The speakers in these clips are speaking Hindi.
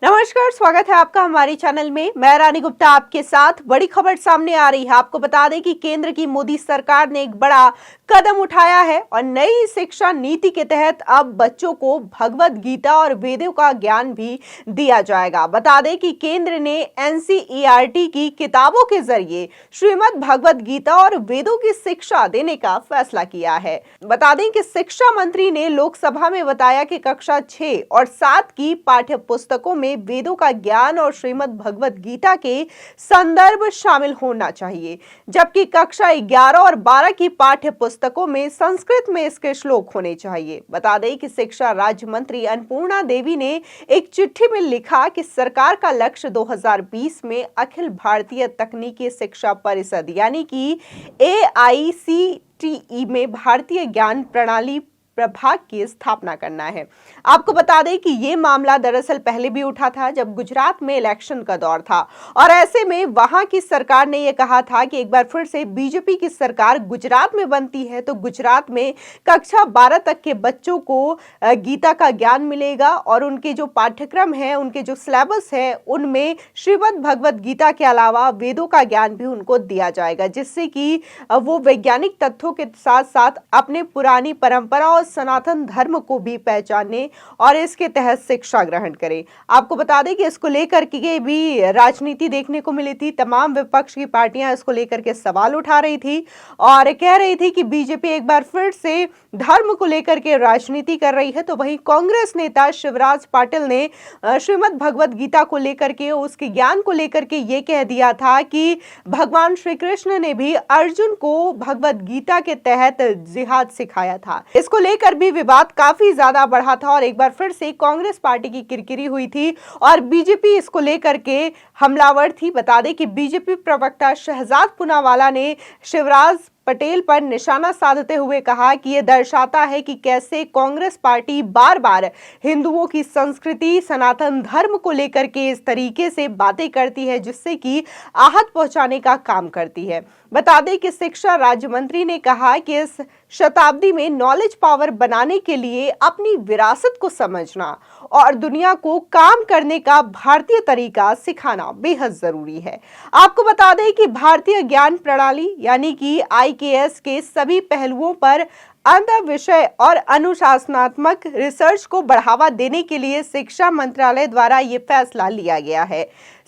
नमस्कार, स्वागत है आपका हमारे चैनल में। मैं रानी गुप्ता आपके साथ। बड़ी खबर सामने आ रही है। आपको बता दें कि केंद्र की मोदी सरकार ने एक बड़ा कदम उठाया है और नई शिक्षा नीति के तहत अब बच्चों को भगवत गीता और वेदों का ज्ञान भी दिया जाएगा। बता दें कि केंद्र ने एनसीईआरटी की किताबों के जरिए श्रीमद् भगवत गीता और वेदों की शिक्षा देने का फैसला किया है। बता दें कि शिक्षा मंत्री ने लोकसभा में बताया कि कक्षा 6 और 7 की पाठ्य पुस्तकों में वेदों का ज्ञान और श्रीमद् भगवत गीता के संदर्भ शामिल होना चाहिए, जबकि कक्षा 11 और 12 की पाठ्य पुस्तकों में संस्कृत में इसके श्लोक होने चाहिए। बता दें कि शिक्षा राज्य मंत्री अन्नपूर्णा देवी ने एक चिट्ठी में लिखा कि सरकार का लक्ष्य 2020 में अखिल भारतीय तकनीकी शिक्षा परिषद यानी कि AICTE में भारतीय ज्ञान प्रणाली प्रभाग की स्थापना करना है। आपको बता दें कि ये मामला दरअसल पहले भी उठा था जब गुजरात में इलेक्शन का दौर था और ऐसे में वहां की सरकार ने यह कहा था कि एक बार फिर से बीजेपी की सरकार गुजरात में बनती है तो गुजरात में कक्षा 12 तक के बच्चों को गीता का ज्ञान मिलेगा और उनके जो पाठ्यक्रम है, उनके जो सिलेबस है, उनमें श्रीमद् भगवत गीता के अलावा वेदों का ज्ञान भी उनको दिया जाएगा, जिससे कि वो वैज्ञानिक तथ्यों के साथ साथ अपने पुरानी परंपरा और सनातन धर्म को भी पहचाने और इसके तहत शिक्षा ग्रहण करें। आपको बता दें कि इसको लेकर के भी राजनीति देखने को मिली थी। तमाम विपक्ष की पार्टियां इसको लेकर के सवाल उठा रही थी और कह रही थी कि बीजेपी एक बार फिर से धर्म को लेकर के राजनीति कर रही है। तो वहीं कांग्रेस नेता शिवराज पाटिल ने श्रीमद् भगवत गीता को लेकर के, उसके ज्ञान को लेकर के ये कह दिया था कि भगवान श्री कृष्ण ने भी अर्जुन को भगवत गीता के तहत जिहाद सिखाया था। इसको लेकर भी विवाद काफी ज्यादा बढ़ा था और एक बार फिर से कांग्रेस पार्टी की किरकिरी हुई थी और बीजेपी इसको लेकर के हमलावर थी। बता दें कि बीजेपी प्रवक्ता शहजाद पूनावाला ने शिवराज पटेल पर निशाना साधते हुए कहा कि यह दर्शाता है कि कैसे कांग्रेस पार्टी बार बार हिंदुओं की संस्कृति, सनातन धर्म को लेकर के इस तरीके से बातें करती है जिससे कि आहत पहुंचाने का काम करती है। बता दें कि शिक्षा राज्य मंत्री ने कहा कि इस शताब्दी में नॉलेज पावर बनाने के लिए अपनी विरासत को समझना और दुनिया को काम करने का भारतीय तरीका सिखाना बेहद जरूरी है। आपको बता दें कि भारतीय ज्ञान प्रणाली यानी कि IKS के सभी पहलुओं पर अंतर विषय और अनुशासनात्मक रिसर्च को बढ़ावा देने के लिए शिक्षा मंत्रालय द्वारा ये फैसला लिया गया है।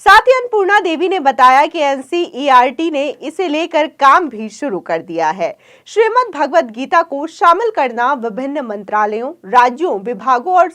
साथ ही अन्नपूर्णा देवी ने बताया कि NCERT ने इसे लेकर काम भी शुरू कर दिया है। श्रीमद् भगवत गीता को शामिल करना विभिन्न मंत्रालयों, राज्यों, विभागों और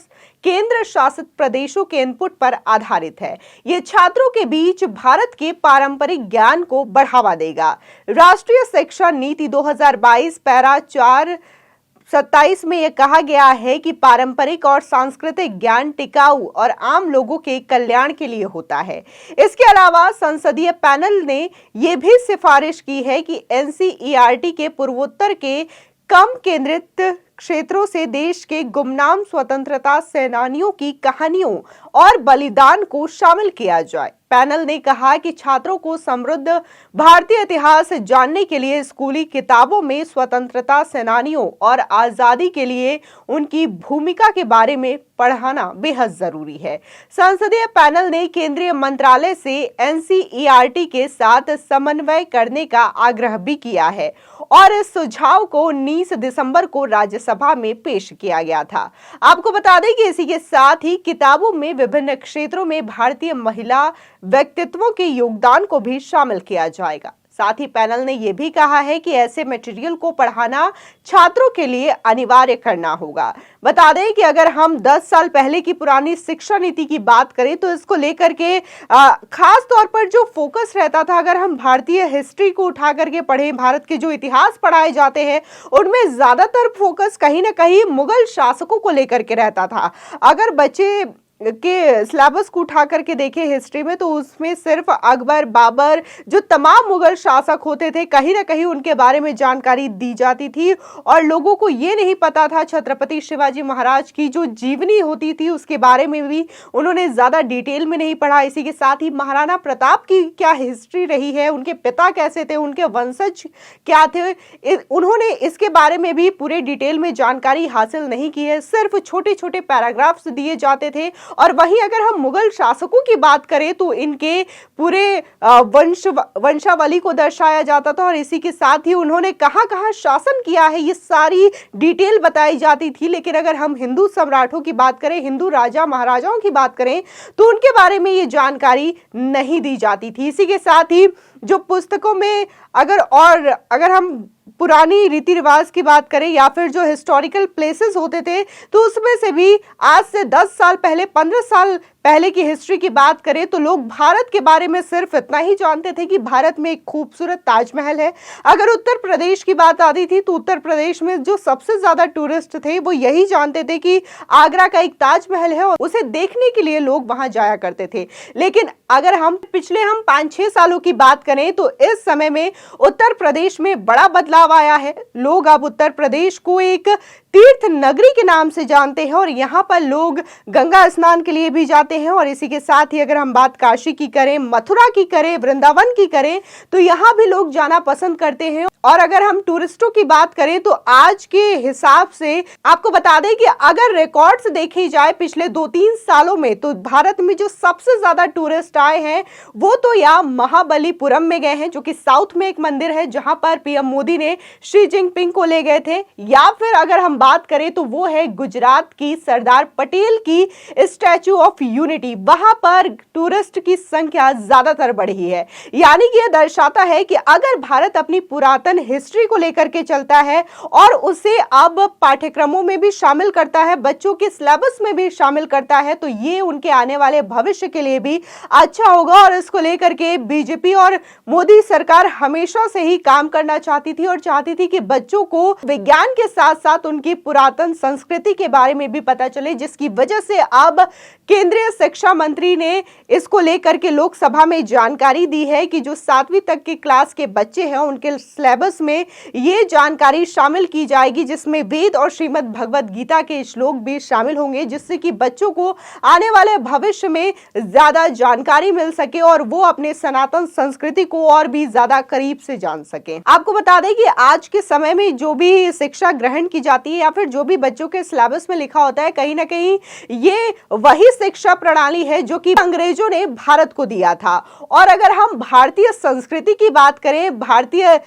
केंद्र शासित प्रदेशों के इनपुट पर आधारित है। ये छात्रों के बीच भारत के पारंपरिक ज्ञान को बढ़ावा देगा। राष्ट्रीय शिक्षा नीति 2022 पैरा 4/27 में यह कहा गया है कि पारंपरिक और सांस्कृतिक ज्ञान टिकाऊ और आम लोगों के कल्याण के लिए होता है। इसके अलावा संसदीय पैनल ने यह भी सिफारिश की है कि NCERT के पूर्वोत्तर के कम केंद्रित क्षेत्रों से देश के गुमनाम स्वतंत्रता सेनानियों की कहानियों और बलिदान को शामिल किया जाए। पैनल ने कहा कि छात्रों को समृद्ध भारतीय इतिहास जानने के लिए स्कूली किताबों में स्वतंत्रता सेनानियों और आजादी के लिए उनकी भूमिका के बारे में पढ़ाना बेहद जरूरी है। संसदीय पैनल ने केंद्रीय मंत्रालय से NCERT के साथ समन्वय करने का आग्रह भी किया है और इस सुझाव को 19 दिसंबर को राज्यसभा में पेश किया गया था। आपको बता दें कि इसी के साथ ही किताबों में विभिन्न क्षेत्रों में भारतीय महिला व्यक्तित्वों के योगदान को भी शामिल किया जाएगा। साथ ही पैनल ने यह भी कहा है कि ऐसे मटेरियल को पढ़ाना छात्रों के लिए अनिवार्य करना होगा। बता दें कि अगर हम 10 साल पहले की पुरानी शिक्षा नीति की बात करें तो इसको लेकर के खास तौर पर जो फोकस रहता था, अगर हम भारतीय हिस्ट्री को उठा करके पढ़ें, भारत के जो इतिहास पढ़ाए जाते हैं उनमें ज्यादातर फोकस कहीं ना कहीं मुगल शासकों को लेकर के रहता था। अगर बच्चे के सिलेबस को उठा करके देखे हिस्ट्री में तो उसमें सिर्फ अकबर, बाबर, जो तमाम मुगल शासक होते थे, कहीं ना कहीं उनके बारे में जानकारी दी जाती थी और लोगों को ये नहीं पता था छत्रपति शिवाजी महाराज की जो जीवनी होती थी उसके बारे में भी उन्होंने ज्यादा डिटेल में नहीं पढ़ा। इसी के साथ ही महाराणा प्रताप की क्या हिस्ट्री रही है, उनके पिता कैसे थे, उनके वंशज क्या थे, उन्होंने इसके बारे में भी पूरे डिटेल में जानकारी हासिल नहीं की है। सिर्फ छोटे छोटे पैराग्राफ्स दिए जाते थे और वहीं अगर हम मुगल शासकों की बात करें तो इनके पूरे वंशावली को दर्शाया जाता था और इसी के साथ ही उन्होंने कहां कहां शासन किया है ये सारी डिटेल बताई जाती थी। लेकिन अगर हम हिंदू सम्राटों की बात करें, हिंदू राजा महाराजाओं की बात करें तो उनके बारे में ये जानकारी नहीं दी जाती थी। इसी के साथ ही जो पुस्तकों में अगर हम पुरानी रीति रिवाज की बात करें या फिर जो हिस्टोरिकल प्लेसेस होते थे तो उसमें से भी आज से 10 साल पहले, 15 साल पहले की हिस्ट्री की बात करें तो लोग भारत के बारे में सिर्फ इतना ही जानते थे कि भारत में एक खूबसूरत ताजमहल है। अगर उत्तर प्रदेश की बात आती थी तो उत्तर प्रदेश में जो सबसे ज्यादा टूरिस्ट थे वो यही जानते थे कि आगरा का एक ताजमहल है और उसे देखने के लिए लोग वहां जाया करते थे। लेकिन अगर हम पिछले 5-6 सालों की बात करें तो इस समय में उत्तर प्रदेश में बड़ा बदलाव आया है। लोग अब उत्तर प्रदेश को एक तीर्थ नगरी के नाम से जानते हैं और यहाँ पर लोग गंगा स्नान के लिए भी जाते हैं। और इसी के साथ ही अगर हम बात काशी की करें, मथुरा की करें, वृंदावन की करें तो यहाँ भी लोग जाना पसंद करते हैं। और अगर हम टूरिस्टों की बात करें तो आज के हिसाब से आपको बता दें कि अगर रिकॉर्ड्स देखी जाए पिछले 2-3 सालों में तो भारत में जो सबसे ज्यादा टूरिस्ट आए हैं वो तो या महाबलीपुरम में गए हैं जो कि साउथ में एक मंदिर है जहां पर पीएम मोदी ने शी जिनपिंग को ले गए थे, या फिर अगर हम बात करें तो वो है गुजरात की सरदार पटेल की स्टैच्यू ऑफ यूनिटी। वहां पर टूरिस्ट की संख्या ज्यादातर बढ़ी है। यानी कि यह दर्शाता है कि अगर भारत अपनी पुरातन हिस्ट्री को लेकर के चलता है और उसे अब पाठ्यक्रमों में भी शामिल करता है, बच्चों के सिलेबस में भी शामिल करता है, तो ये उनके आने वाले भविष्य के लिए भी अच्छा होगा। और इसको लेकर के बीजेपी और मोदी सरकार हमेशा से ही काम करना चाहती थी और चाहती थी कि बच्चों को विज्ञान के साथ साथ उनकी पुरातन संस्कृति के बारे में भी पता चले, जिसकी वजह से अब केंद्रीय शिक्षा मंत्री ने इसको लेकर के लोकसभा में जानकारी दी है कि जो 7वीं तक की क्लास के बच्चे हैं उनके सिलेबस में ये जानकारी शामिल की जाएगी, जिसमें वेद और श्रीमद् भगवद गीता के श्लोक भी शामिल होंगे, जिससे कि बच्चों को आने वाले भविष्य में ज्यादा जानकारी मिल सके और वो अपने सनातन संस्कृति को और भी ज्यादा करीब से जान सके। आपको बता दें कि आज के समय में जो भी शिक्षा ग्रहण की जाती है या फिर जो भी बच्चों के सिलेबस में लिखा होता है, कहीं ना कहीं ये वही शिक्षा प्रणाली है जो कि अंग्रेजों ने भारत को दिया था। और अगर हम भारतीय संस्कृति की बात करें, भारतीय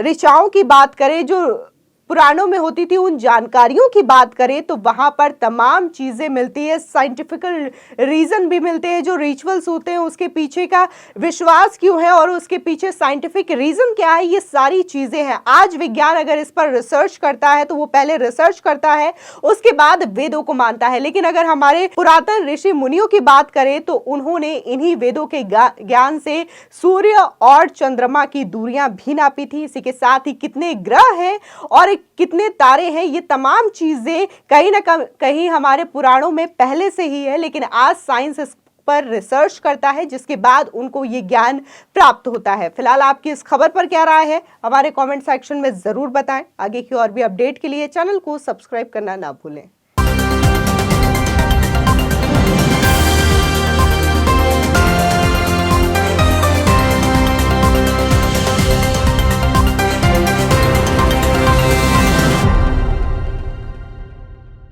ऋचाओं की बात करें, जो पुराणों में होती थी, उन जानकारियों की बात करें तो वहां पर तमाम चीजें मिलती है, साइंटिफिकल रीजन भी मिलते हैं, जो रिचुअल्स होते हैं उसके पीछे का विश्वास क्यों है और उसके पीछे साइंटिफिक रीजन क्या है, ये सारी चीजें हैं। आज विज्ञान अगर इस पर रिसर्च करता है तो वो पहले रिसर्च करता है, उसके बाद वेदों को मानता है। लेकिन अगर हमारे पुरातन ऋषि मुनियों की बात करें तो उन्होंने इन्हीं वेदों के ज्ञान से सूर्य और चंद्रमा की दूरियां भी नापी थी। इसी के साथ ही कितने ग्रह हैं और कितने तारे हैं, ये तमाम चीजें कहीं ना कहीं हमारे पुराणों में पहले से ही है, लेकिन आज साइंस इस पर रिसर्च करता है, जिसके बाद उनको ये ज्ञान प्राप्त होता है। फिलहाल आपकी इस खबर पर क्या राय है हमारे कमेंट सेक्शन में जरूर बताएं। आगे की और भी अपडेट के लिए चैनल को सब्सक्राइब करना ना भूलें।